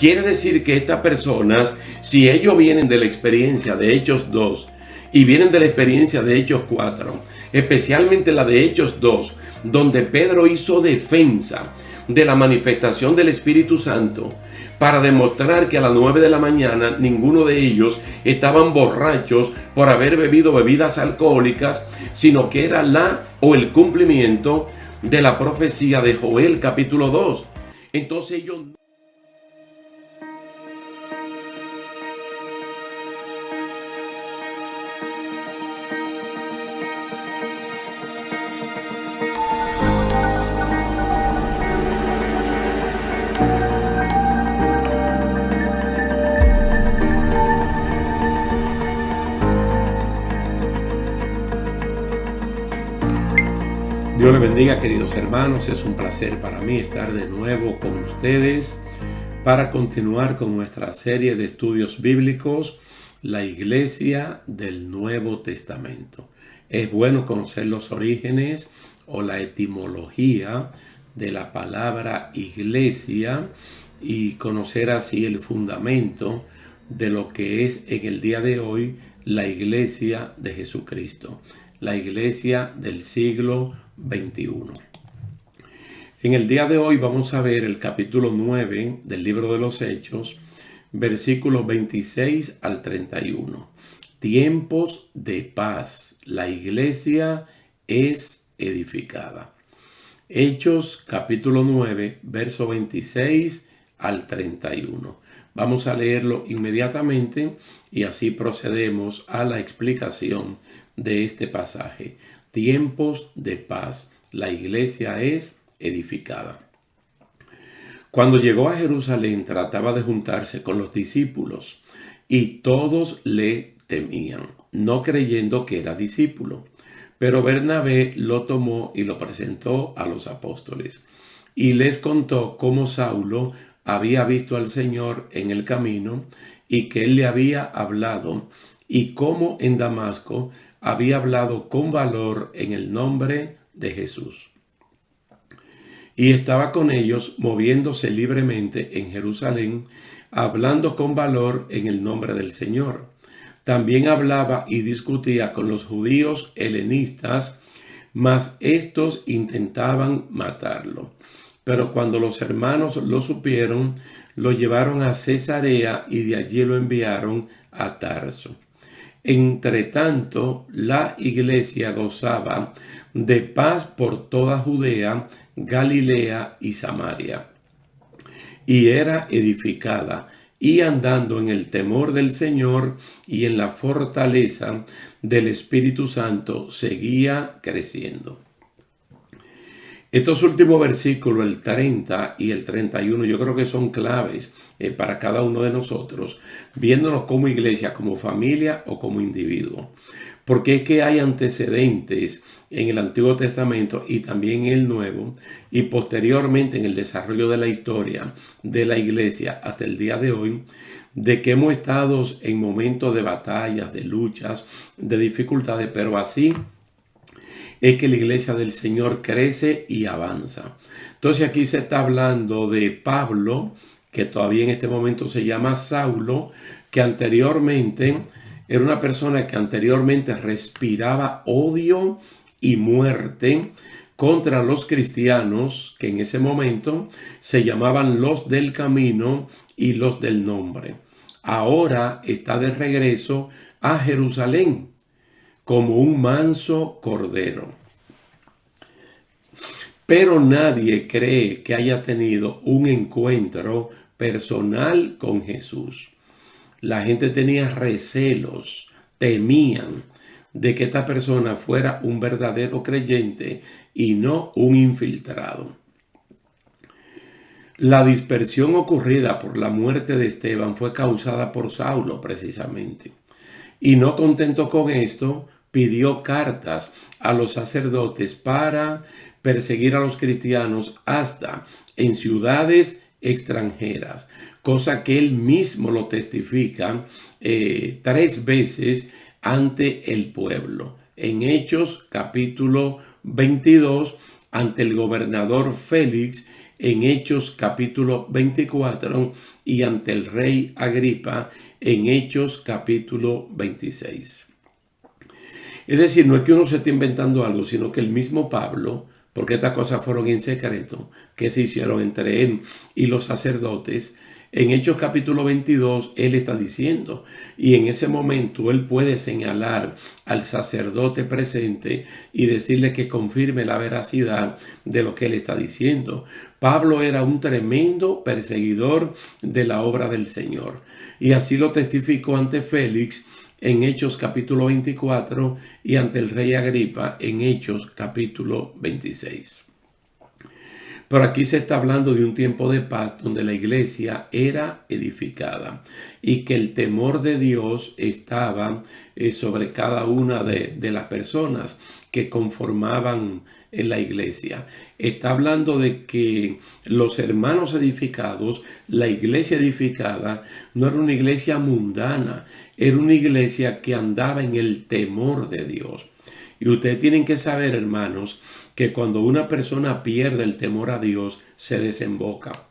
Quiere decir que estas personas, si ellos vienen de la experiencia de Hechos 2 y vienen de la experiencia de Hechos 4, especialmente la de Hechos 2, donde Pedro hizo defensa de la manifestación del Espíritu Santo para demostrar que a las 9 de la mañana ninguno de ellos estaban borrachos por haber bebido bebidas alcohólicas, sino que era el cumplimiento de la profecía de Joel capítulo 2. Entonces ellos... Dios les bendiga, queridos hermanos. Es un placer para mí estar de nuevo con ustedes para continuar con nuestra serie de estudios bíblicos, la Iglesia del Nuevo Testamento. Es bueno conocer los orígenes o la etimología de la palabra iglesia y conocer así el fundamento de lo que es en el día de hoy la Iglesia de Jesucristo, la Iglesia del siglo XXI. En el día de hoy vamos a ver el capítulo 9 del libro de los Hechos, versículos 26 al 31. Tiempos de paz. La iglesia es edificada. Hechos capítulo 9, verso 26 al 31. Vamos a leerlo inmediatamente y así procedemos a la explicación de este pasaje. Tiempos de paz. La iglesia es edificada. Cuando llegó a Jerusalén, trataba de juntarse con los discípulos y todos le temían, no creyendo que era discípulo. Pero Bernabé lo tomó y lo presentó a los apóstoles y les contó cómo Saulo había visto al Señor en el camino y que él le había hablado y cómo en Damasco había hablado con valor en el nombre de Jesús. Y estaba con ellos moviéndose libremente en Jerusalén, hablando con valor en el nombre del Señor. También hablaba y discutía con los judíos helenistas, mas estos intentaban matarlo. Pero cuando los hermanos lo supieron, lo llevaron a Cesarea y de allí lo enviaron a Tarso. Entretanto, la iglesia gozaba de paz por toda Judea, Galilea y Samaria, y era edificada, y andando en el temor del Señor y en la fortaleza del Espíritu Santo, seguía creciendo. Estos últimos versículos, el 30 y el 31, yo creo que son claves para cada uno de nosotros, viéndonos como iglesia, como familia o como individuo. Porque es que hay antecedentes en el Antiguo Testamento y también en el Nuevo, y posteriormente en el desarrollo de la historia de la iglesia hasta el día de hoy, de que hemos estado en momentos de batallas, de luchas, de dificultades, pero así es que la iglesia del Señor crece y avanza. Entonces aquí se está hablando de Pablo, que todavía en este momento se llama Saulo, que anteriormente era una persona que anteriormente respiraba odio y muerte contra los cristianos, que en ese momento se llamaban los del camino y los del nombre. Ahora está de regreso a Jerusalén como un manso cordero. Pero nadie cree que haya tenido un encuentro personal con Jesús. La gente tenía recelos, temían de que esta persona fuera un verdadero creyente y no un infiltrado. La dispersión ocurrida por la muerte de Esteban fue causada por Saulo precisamente. Y no contento con esto, pidió cartas a los sacerdotes para perseguir a los cristianos hasta en ciudades extranjeras, cosa que él mismo lo testifica 3 veces ante el pueblo. En Hechos capítulo 22, ante el gobernador Félix, en Hechos capítulo 24 y ante el rey Agripa en Hechos capítulo 26. Es decir, no es que uno se esté inventando algo, sino que el mismo Pablo, porque estas cosas fueron en secreto, que se hicieron entre él y los sacerdotes, en Hechos capítulo 22, él está diciendo, y en ese momento él puede señalar al sacerdote presente y decirle que confirme la veracidad de lo que él está diciendo. Pablo era un tremendo perseguidor de la obra del Señor, y así lo testificó ante Félix en Hechos capítulo 24 y ante el rey Agripa en Hechos capítulo 26. Pero aquí se está hablando de un tiempo de paz donde la iglesia era edificada y que el temor de Dios estaba sobre cada una de las personas que conformaban en la iglesia. Está hablando de que los hermanos edificados, la iglesia edificada, no era una iglesia mundana, era una iglesia que andaba en el temor de Dios. Y ustedes tienen que saber, hermanos, que cuando una persona pierde el temor a Dios, se desemboca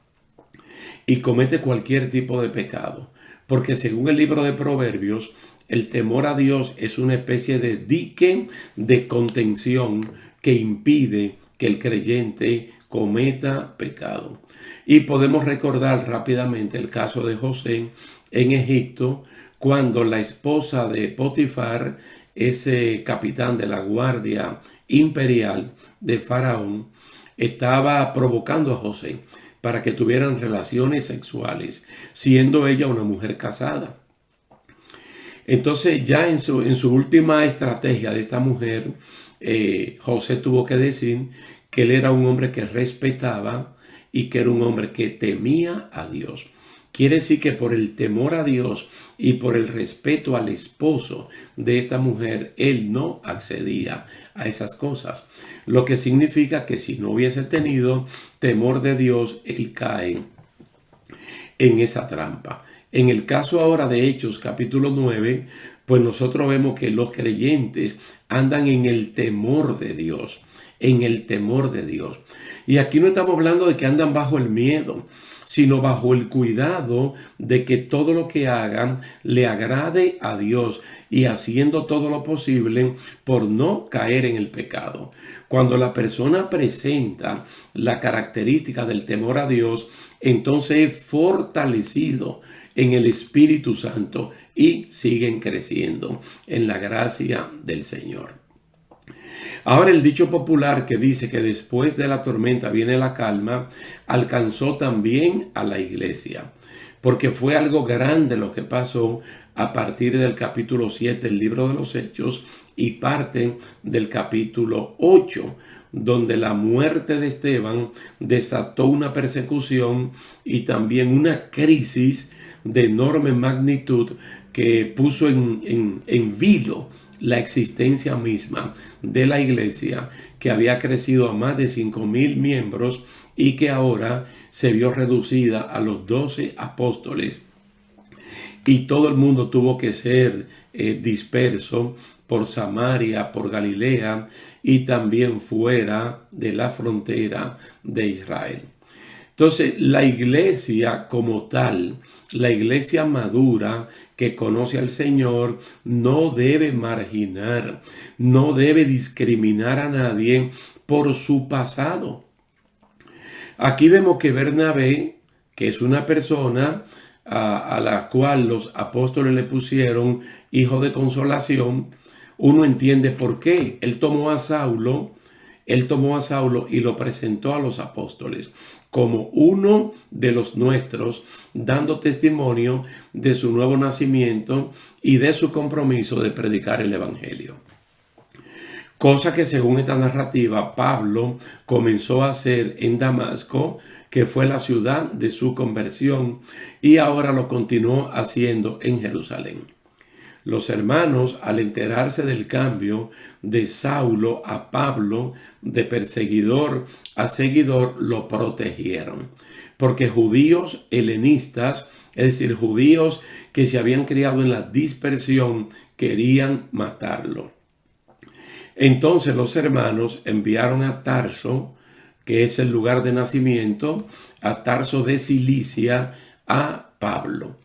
y comete cualquier tipo de pecado. Porque según el libro de Proverbios, el temor a Dios es una especie de dique de contención que impide que el creyente cometa pecado. Y podemos recordar rápidamente el caso de José en Egipto, cuando la esposa de Potifar, ese capitán de la guardia imperial de Faraón, estaba provocando a José para que tuvieran relaciones sexuales, siendo ella una mujer casada. Entonces ya en su última estrategia de esta mujer, José tuvo que decir que él era un hombre que respetaba y que era un hombre que temía a Dios. Quiere decir que por el temor a Dios y por el respeto al esposo de esta mujer, él no accedía a esas cosas. Lo que significa que si no hubiese tenido temor de Dios, él cae en esa trampa. En el caso ahora de Hechos capítulo 9, pues nosotros vemos que los creyentes andan en el temor de Dios, en el temor de Dios. Y aquí no estamos hablando de que andan bajo el miedo, sino bajo el cuidado de que todo lo que hagan le agrade a Dios y haciendo todo lo posible por no caer en el pecado. Cuando la persona presenta la característica del temor a Dios, entonces es fortalecido en el Espíritu Santo y siguen creciendo en la gracia del Señor. Ahora el dicho popular que dice que después de la tormenta viene la calma, alcanzó también a la iglesia, porque fue algo grande lo que pasó a partir del capítulo 7 del libro de los Hechos y parte del capítulo 8, donde la muerte de Esteban desató una persecución y también una crisis de enorme magnitud que puso en vilo la existencia misma de la iglesia, que había crecido a más de 5,000 miembros y que ahora se vio reducida a los 12 apóstoles. Y todo el mundo tuvo que ser disperso por Samaria, por Galilea y también fuera de la frontera de Israel. Entonces, la iglesia como tal, la iglesia madura que conoce al Señor, no debe marginar, no debe discriminar a nadie por su pasado. Aquí vemos que Bernabé, que es una persona a la cual los apóstoles le pusieron hijo de consolación, uno entiende por qué. Él tomó a Saulo y lo presentó a los apóstoles como uno de los nuestros, dando testimonio de su nuevo nacimiento y de su compromiso de predicar el evangelio. Cosa que según esta narrativa Pablo comenzó a hacer en Damasco, que fue la ciudad de su conversión, y ahora lo continuó haciendo en Jerusalén. Los hermanos, al enterarse del cambio de Saulo a Pablo, de perseguidor a seguidor, lo protegieron. Porque judíos helenistas, es decir, judíos que se habían criado en la dispersión, querían matarlo. Entonces los hermanos enviaron a Tarso que es el lugar de nacimiento, a Tarso de Cilicia, a Pablo.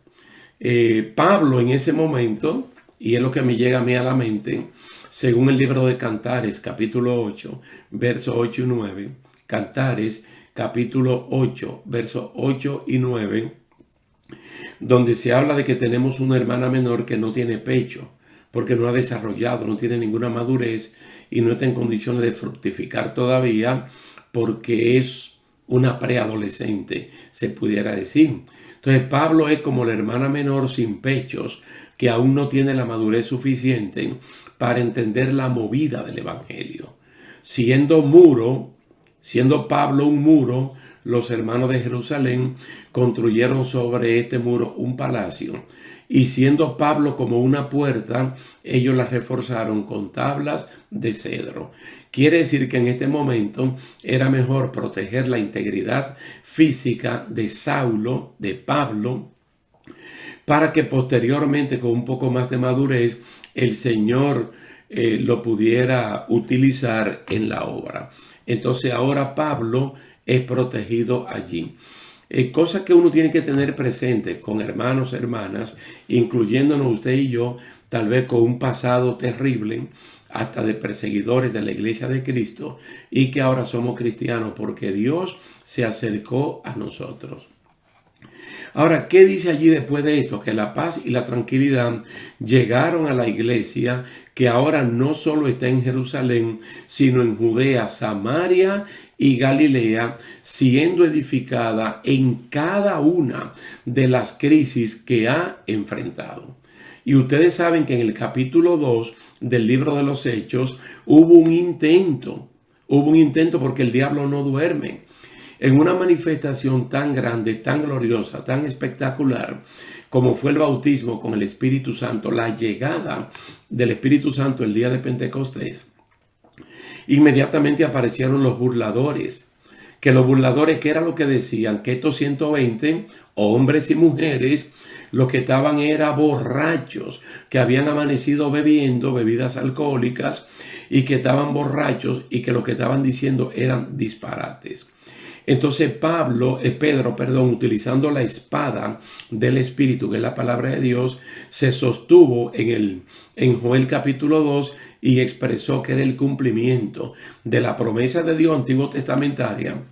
Pablo en ese momento, y es lo que me llega a mí a la mente, según el libro de Cantares, capítulo 8, versos 8 y 9, Cantares, capítulo 8, versos 8 y 9, donde se habla de que tenemos una hermana menor que no tiene pecho, porque no ha desarrollado, no tiene ninguna madurez y no está en condiciones de fructificar todavía, porque es una preadolescente, se pudiera decir. Entonces Pablo es como la hermana menor sin pechos, que aún no tiene la madurez suficiente para entender la movida del evangelio. Siendo Pablo un muro, los hermanos de Jerusalén construyeron sobre este muro un palacio. Y siendo Pablo como una puerta, ellos la reforzaron con tablas de cedro. Quiere decir que en este momento era mejor proteger la integridad física de Saulo, de Pablo, para que posteriormente, con un poco más de madurez, el Señor lo pudiera utilizar en la obra. Entonces ahora Pablo es protegido allí. Cosas que uno tiene que tener presente con hermanos, hermanas, incluyéndonos usted y yo, tal vez con un pasado terrible, hasta de perseguidores de la iglesia de Cristo, y que ahora somos cristianos porque Dios se acercó a nosotros. Ahora, ¿qué dice allí después de esto? Que la paz y la tranquilidad llegaron a la iglesia, que ahora no solo está en Jerusalén, sino en Judea, Samaria y Galilea, siendo edificada en cada una de las crisis que ha enfrentado. Y ustedes saben que en el capítulo 2 del libro de los Hechos hubo un intento porque el diablo no duerme. En una manifestación tan grande, tan gloriosa, tan espectacular, como fue el bautismo con el Espíritu Santo, la llegada del Espíritu Santo el día de Pentecostés, inmediatamente aparecieron los burladores. Que los burladores, ¿qué era lo que decían? Que estos 120 hombres y mujeres, los que estaban eran borrachos, que habían amanecido bebiendo bebidas alcohólicas y que estaban borrachos y que lo que estaban diciendo eran disparates. Entonces Pedro, utilizando la espada del Espíritu, que es la palabra de Dios, se sostuvo en Joel capítulo 2 y expresó que era el cumplimiento de la promesa de Dios antiguo testamentaria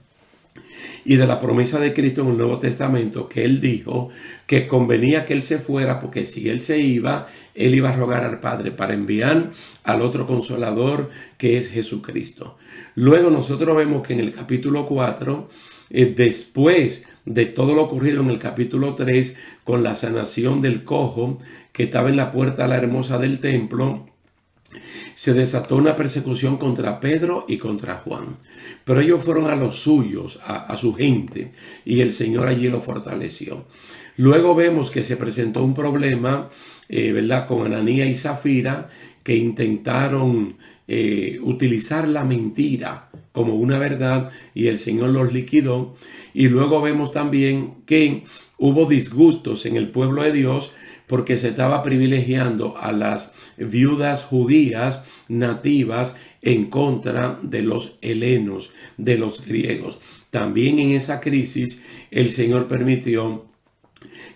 y de la promesa de Cristo en el Nuevo Testamento, que él dijo que convenía que él se fuera, porque si él se iba, él iba a rogar al Padre para enviar al otro Consolador, que es Jesucristo. Luego nosotros vemos que en el capítulo 4, después de todo lo ocurrido en el capítulo 3, con la sanación del cojo que estaba en la puerta a la hermosa del templo, se desató una persecución contra Pedro y contra Juan. Pero ellos fueron a los suyos, a su gente, y el Señor allí lo fortaleció. Luego vemos que se presentó un problema, con Ananías y Zafira, que intentaron utilizar la mentira como una verdad, y el Señor los liquidó. Y luego vemos también que hubo disgustos en el pueblo de Dios, porque se estaba privilegiando a las viudas judías nativas en contra de los helenos, de los griegos. También en esa crisis el Señor permitió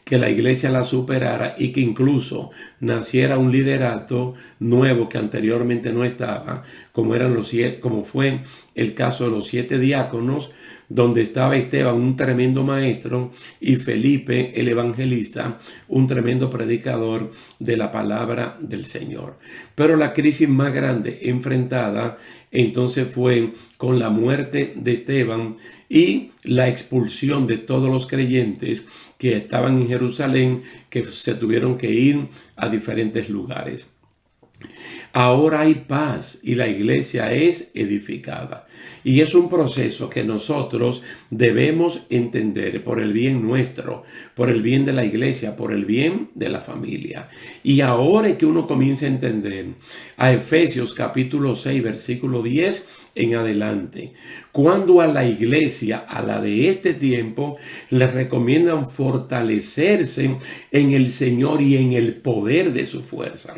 que la iglesia la superara y que incluso naciera un liderato nuevo que anteriormente no estaba, como fue el caso de los 7 diáconos, donde estaba Esteban, un tremendo maestro, y Felipe, el evangelista, un tremendo predicador de la palabra del Señor. Pero la crisis más grande enfrentada entonces fue con la muerte de Esteban y la expulsión de todos los creyentes que estaban en Jerusalén, que se tuvieron que ir a diferentes lugares. Ahora hay paz y la iglesia es edificada. Y es un proceso que nosotros debemos entender por el bien nuestro, por el bien de la iglesia, por el bien de la familia. Y ahora es que uno comienza a entender a Efesios capítulo 6, versículo 10 en adelante, cuando a la iglesia, a la de este tiempo, le recomiendan fortalecerse en el Señor y en el poder de su fuerza.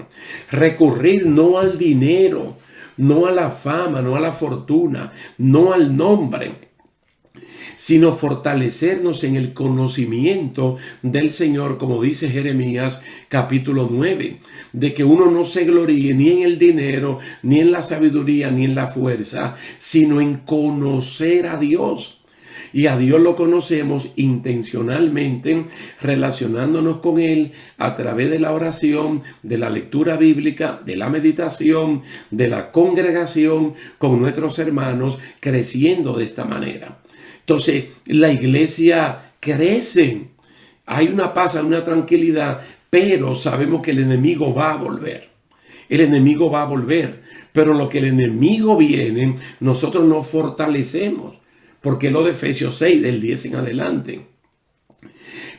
Recurrir no al dinero, no a la fama, no a la fortuna, no al nombre, sino fortalecernos en el conocimiento del Señor, como dice Jeremías capítulo 9, de que uno no se gloríe ni en el dinero, ni en la sabiduría, ni en la fuerza, sino en conocer a Dios. Y a Dios lo conocemos intencionalmente, relacionándonos con Él a través de la oración, de la lectura bíblica, de la meditación, de la congregación con nuestros hermanos, creciendo de esta manera. Entonces, la iglesia crece. Hay una paz, hay una tranquilidad, pero sabemos que el enemigo va a volver. El enemigo va a volver. Pero lo que el enemigo viene, nosotros nos fortalecemos. Porque lo de Efesios 6, del 10 en adelante.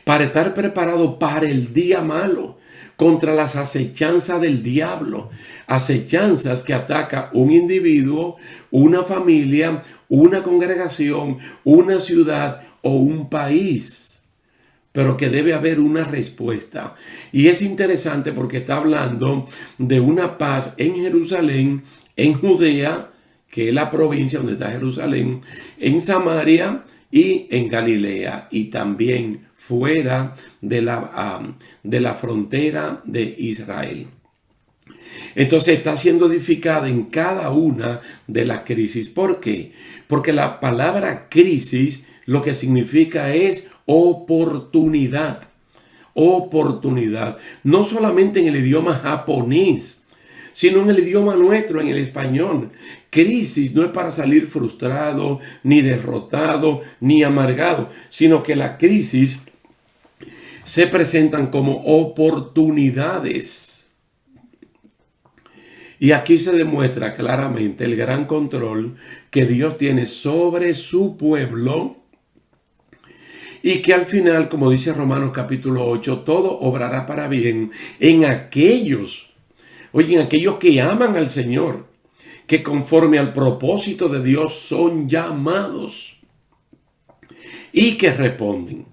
Para estar preparado para el día malo, contra las acechanzas del diablo. Acechanzas que ataca un individuo, una familia, una congregación, una ciudad o un país. Pero que debe haber una respuesta. Y es interesante porque está hablando de una paz en Jerusalén, en Judea, que es la provincia donde está Jerusalén, en Samaria y en Galilea, y también fuera de la frontera de Israel. Entonces está siendo edificada en cada una de las crisis. ¿Por qué? Porque la palabra crisis lo que significa es oportunidad. Oportunidad. No solamente en el idioma japonés, sino en el idioma nuestro, en el español. Crisis no es para salir frustrado, ni derrotado, ni amargado, sino que la crisis se presentan como oportunidades. Y aquí se demuestra claramente el gran control que Dios tiene sobre su pueblo y que al final, como dice Romanos capítulo 8, todo obrará para bien en aquellos que aman al Señor, que conforme al propósito de Dios son llamados y que responden.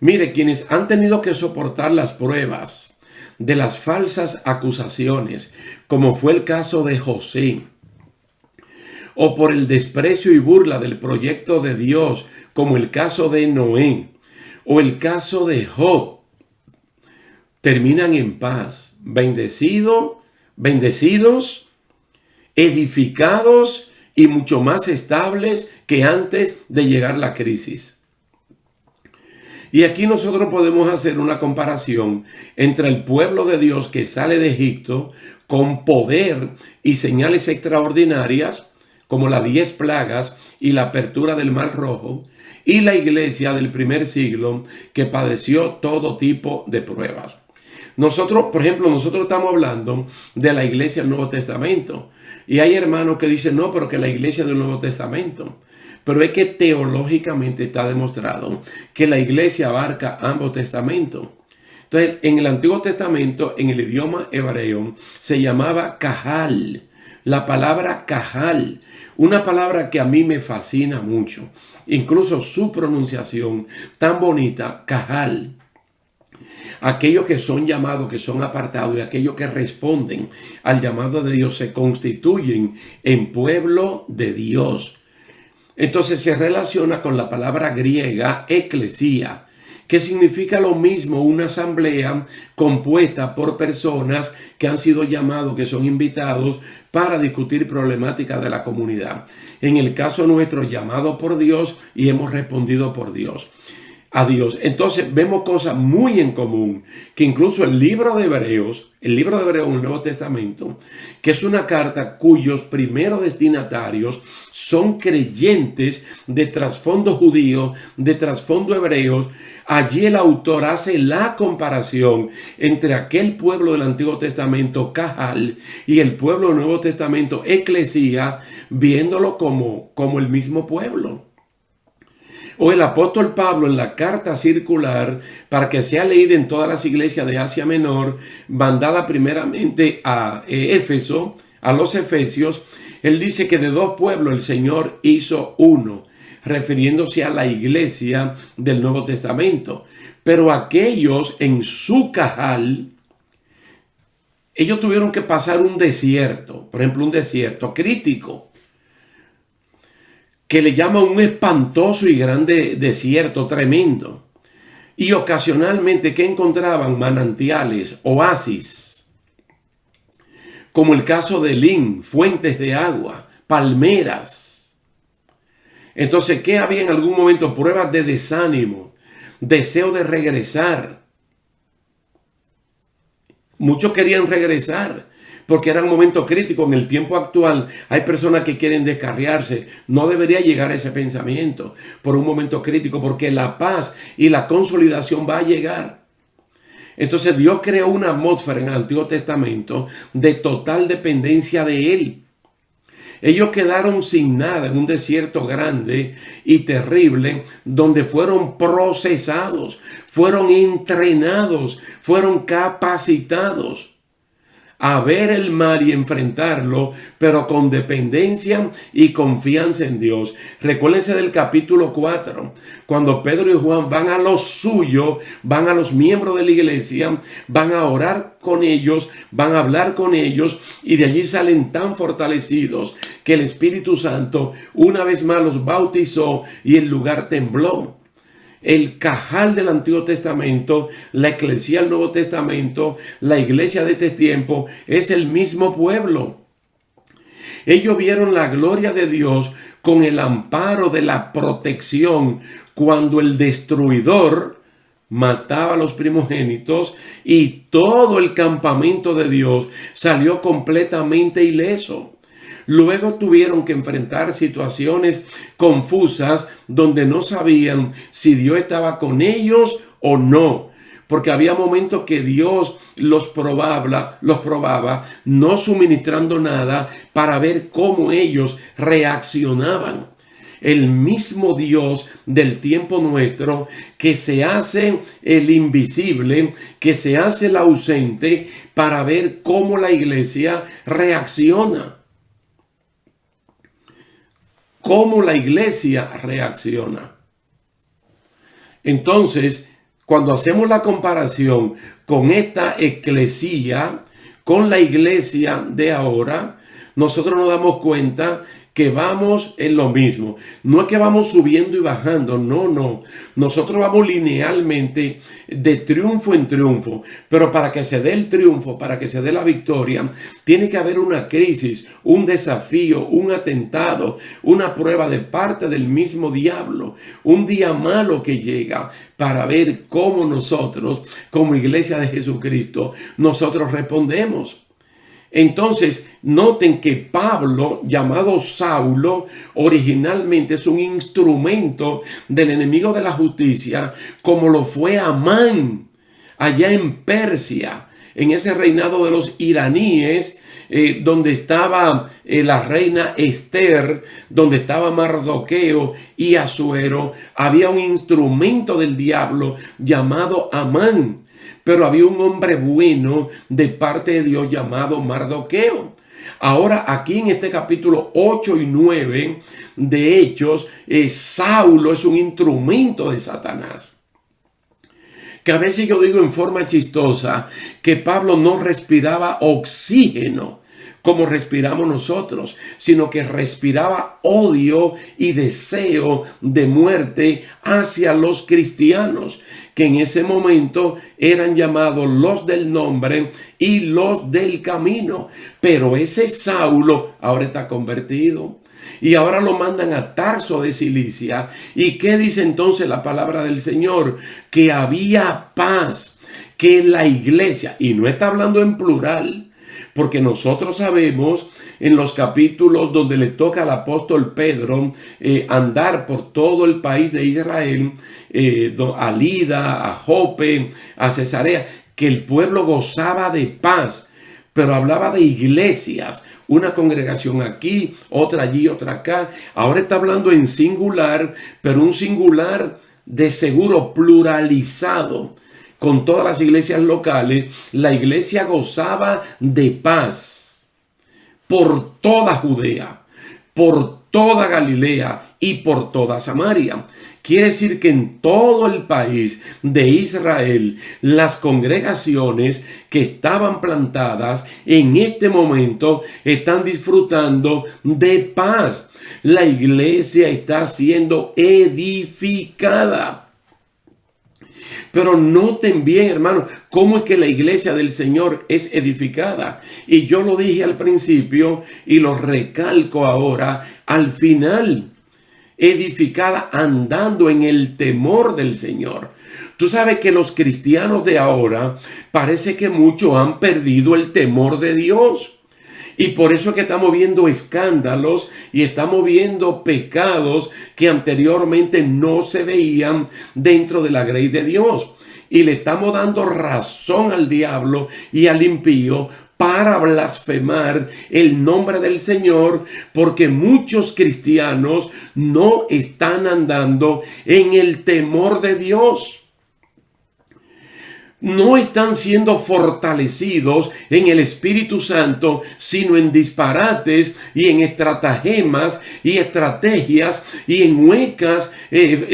Mire, quienes han tenido que soportar las pruebas de las falsas acusaciones, como fue el caso de José, o por el desprecio y burla del proyecto de Dios, como el caso de Noé, o el caso de Job, terminan en paz, bendecidos, edificados y mucho más estables que antes de llegar la crisis. Y aquí nosotros podemos hacer una comparación entre el pueblo de Dios que sale de Egipto con poder y señales extraordinarias, como las 10 plagas y la apertura del Mar Rojo, y la iglesia del primer siglo que padeció todo tipo de pruebas. Nosotros, por ejemplo, estamos hablando de la iglesia del Nuevo Testamento. Y hay hermanos que dicen, no, pero que la iglesia del Nuevo Testamento. Pero es que teológicamente está demostrado que la iglesia abarca ambos testamentos. Entonces, en el Antiguo Testamento, en el idioma hebreo, se llamaba Kahal. La palabra Kahal, una palabra que a mí me fascina mucho. Incluso su pronunciación tan bonita, Kahal. Aquellos que son llamados, que son apartados y aquellos que responden al llamado de Dios se constituyen en pueblo de Dios. Entonces se relaciona con la palabra griega eclesía, que significa lo mismo, una asamblea compuesta por personas que han sido llamados, que son invitados para discutir problemáticas de la comunidad. En el caso nuestro, llamado por Dios y hemos respondido por Dios. A Dios. Entonces vemos cosas muy en común, que incluso el libro de Hebreos en el Nuevo Testamento, que es una carta cuyos primeros destinatarios son creyentes de trasfondo judío, de trasfondo hebreo. Allí el autor hace la comparación entre aquel pueblo del Antiguo Testamento, Kahal, y el pueblo del Nuevo Testamento, Eclesía, viéndolo como el mismo pueblo. O el apóstol Pablo en la carta circular, para que sea leída en todas las iglesias de Asia Menor, mandada primeramente a Éfeso, a los Efesios, él dice que de 2 pueblos el Señor hizo uno, refiriéndose a la iglesia del Nuevo Testamento. Pero aquellos en su Kahal, ellos tuvieron que pasar un desierto, por ejemplo, un desierto crítico, que le llaman un espantoso y grande desierto tremendo. Y ocasionalmente que encontraban manantiales, oasis, como el caso de Elín, fuentes de agua, palmeras. Entonces, ¿qué había en algún momento? Pruebas de desánimo, deseo de regresar. Muchos querían regresar porque era un momento crítico. En el tiempo actual hay personas que quieren descarriarse. No debería llegar a ese pensamiento por un momento crítico, porque la paz y la consolidación va a llegar. Entonces Dios creó una atmósfera en el Antiguo Testamento de total dependencia de Él. Ellos quedaron sin nada en un desierto grande y terrible, donde fueron procesados, fueron entrenados, fueron capacitados a ver el mal y enfrentarlo, pero con dependencia y confianza en Dios. Recuérdense del capítulo 4, cuando Pedro y Juan van a los suyos, van a los miembros de la iglesia, van a orar con ellos, van a hablar con ellos, y de allí salen tan fortalecidos que el Espíritu Santo una vez más los bautizó y el lugar tembló. El cajal del Antiguo Testamento, la eclesía del Nuevo Testamento, la iglesia de este tiempo, es el mismo pueblo. Ellos vieron la gloria de Dios con el amparo de la protección cuando el destruidor mataba a los primogénitos, y todo el campamento de Dios salió completamente ileso. Luego tuvieron que enfrentar situaciones confusas donde no sabían si Dios estaba con ellos o no. Porque había momentos que Dios los probaba, no suministrando nada, para ver cómo ellos reaccionaban. El mismo Dios del tiempo nuestro, que se hace el invisible, que se hace el ausente, para ver cómo la iglesia reacciona. Cómo la iglesia reacciona. Entonces, cuando hacemos la comparación con esta eclesía, con la iglesia de ahora, nosotros nos damos cuenta que vamos en lo mismo. No es que vamos subiendo y bajando, no. Nosotros vamos linealmente de triunfo en triunfo. Pero para que se dé el triunfo, para que se dé la victoria, tiene que haber una crisis, un desafío, un atentado, una prueba de parte del mismo diablo, un día malo que llega, para ver cómo nosotros, como iglesia de Jesucristo, nosotros respondemos. Entonces, noten que Pablo, llamado Saulo, originalmente es un instrumento del enemigo de la justicia, como lo fue Amán, allá en Persia, en ese reinado de los iraníes, donde estaba la reina Esther, donde estaba Mardoqueo y Asuero. Había un instrumento del diablo llamado Amán. Pero había un hombre bueno de parte de Dios llamado Mardoqueo. Ahora, aquí en este capítulo 8 y 9 de Hechos, Saulo es un instrumento de Satanás. Que a veces yo digo en forma chistosa que Pablo no respiraba oxígeno como respiramos nosotros, sino que respiraba odio y deseo de muerte hacia los cristianos, que en ese momento eran llamados los del nombre y los del camino. Pero ese Saulo ahora está convertido y ahora lo mandan a Tarso de Cilicia. ¿Y qué dice entonces la palabra del Señor? Que había paz, que la iglesia, y no está hablando en plural, porque nosotros sabemos en los capítulos donde le toca al apóstol Pedro andar por todo el país de Israel, a Lida, a Jope, a Cesarea, que el pueblo gozaba de paz, pero hablaba de iglesias, una congregación aquí, otra allí, otra acá. Ahora está hablando en singular, pero un singular de seguro pluralizado. Con todas las iglesias locales, la iglesia gozaba de paz por toda Judea, por toda Galilea y por toda Samaria. Quiere decir que en todo el país de Israel, las congregaciones que estaban plantadas en este momento están disfrutando de paz. La iglesia está siendo edificada. Pero noten bien, hermanos, cómo es que la iglesia del Señor es edificada. Y yo lo dije al principio y lo recalco ahora, al final, edificada andando en el temor del Señor. Tú sabes que los cristianos de ahora parece que muchos han perdido el temor de Dios. Y por eso es que estamos viendo escándalos y estamos viendo pecados que anteriormente no se veían dentro de la grey de Dios. Y le estamos dando razón al diablo y al impío para blasfemar el nombre del Señor, porque muchos cristianos no están andando en el temor de Dios. No están siendo fortalecidos en el Espíritu Santo, sino en disparates y en estratagemas y estrategias y en huecas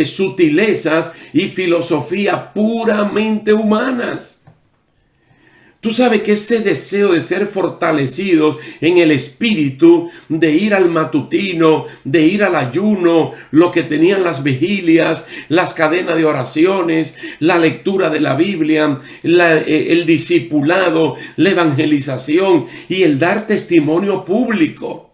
sutilezas y filosofía puramente humanas. Tú sabes que ese deseo de ser fortalecidos en el espíritu, de ir al matutino, de ir al ayuno, lo que tenían las vigilias, las cadenas de oraciones, la lectura de la Biblia, el discipulado, la evangelización y el dar testimonio público.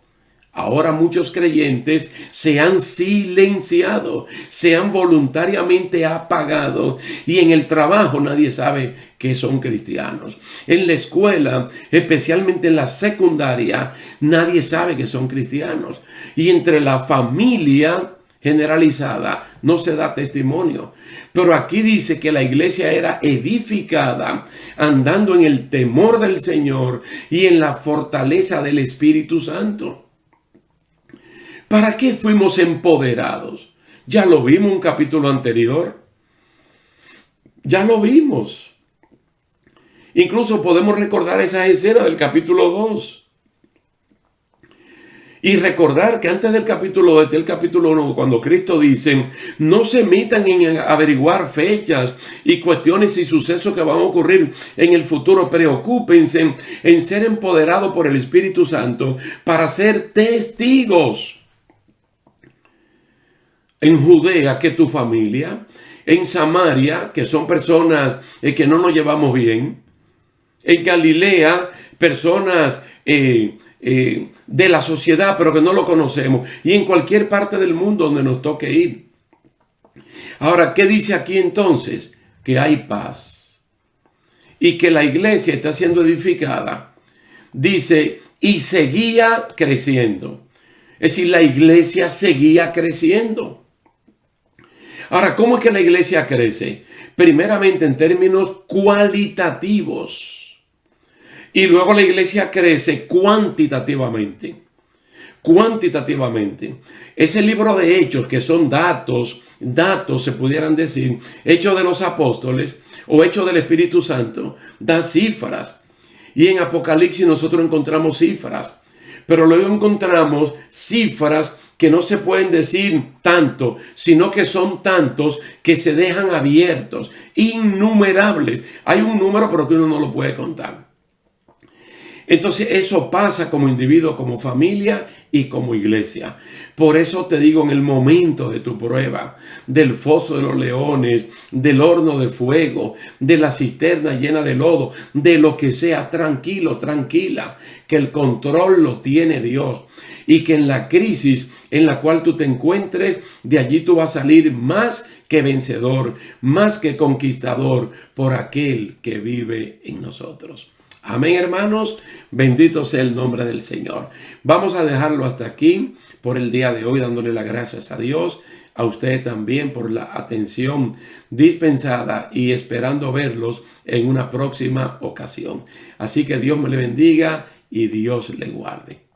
Ahora muchos creyentes se han silenciado, se han voluntariamente apagado y en el trabajo nadie sabe que son cristianos. En la escuela, especialmente en la secundaria, nadie sabe que son cristianos. Y entre la familia generalizada no se da testimonio. Pero aquí dice que la iglesia era edificada andando en el temor del Señor y en la fortaleza del Espíritu Santo. ¿Para qué fuimos empoderados? Ya lo vimos en un capítulo anterior. Ya lo vimos. Incluso podemos recordar esa escena del capítulo 2. Y recordar que antes del capítulo 2, del capítulo 1, cuando Cristo dice, no se metan en averiguar fechas y cuestiones y sucesos que van a ocurrir en el futuro. Preocúpense en ser empoderados por el Espíritu Santo para ser testigos. En Judea, que tu familia, en Samaria, que son personas que no nos llevamos bien, en Galilea, personas de la sociedad, pero que no lo conocemos, y en cualquier parte del mundo donde nos toque ir. Ahora, ¿qué dice aquí entonces? Que hay paz y que la iglesia está siendo edificada. Dice, y seguía creciendo. Es decir, la iglesia seguía creciendo. Ahora, ¿cómo es que la iglesia crece? Primeramente en términos cualitativos. Y luego la iglesia crece cuantitativamente. Cuantitativamente. Ese libro de Hechos, que son datos se pudieran decir, Hechos de los Apóstoles o Hechos del Espíritu Santo, da cifras. Y en Apocalipsis nosotros encontramos cifras. Pero luego encontramos cifras que no se pueden decir tanto, sino que son tantos que se dejan abiertos, innumerables. Hay un número, pero que uno no lo puede contar. Entonces eso pasa como individuo, como familia y como iglesia. Por eso te digo, en el momento de tu prueba, del foso de los leones, del horno de fuego, de la cisterna llena de lodo, de lo que sea, tranquilo, tranquila, que el control lo tiene Dios. Y que en la crisis en la cual tú te encuentres, de allí tú vas a salir más que vencedor, más que conquistador por aquel que vive en nosotros. Amén, hermanos. Bendito sea el nombre del Señor. Vamos a dejarlo hasta aquí por el día de hoy, dándole las gracias a Dios, a ustedes también por la atención dispensada y esperando verlos en una próxima ocasión. Así que Dios me le bendiga y Dios le guarde.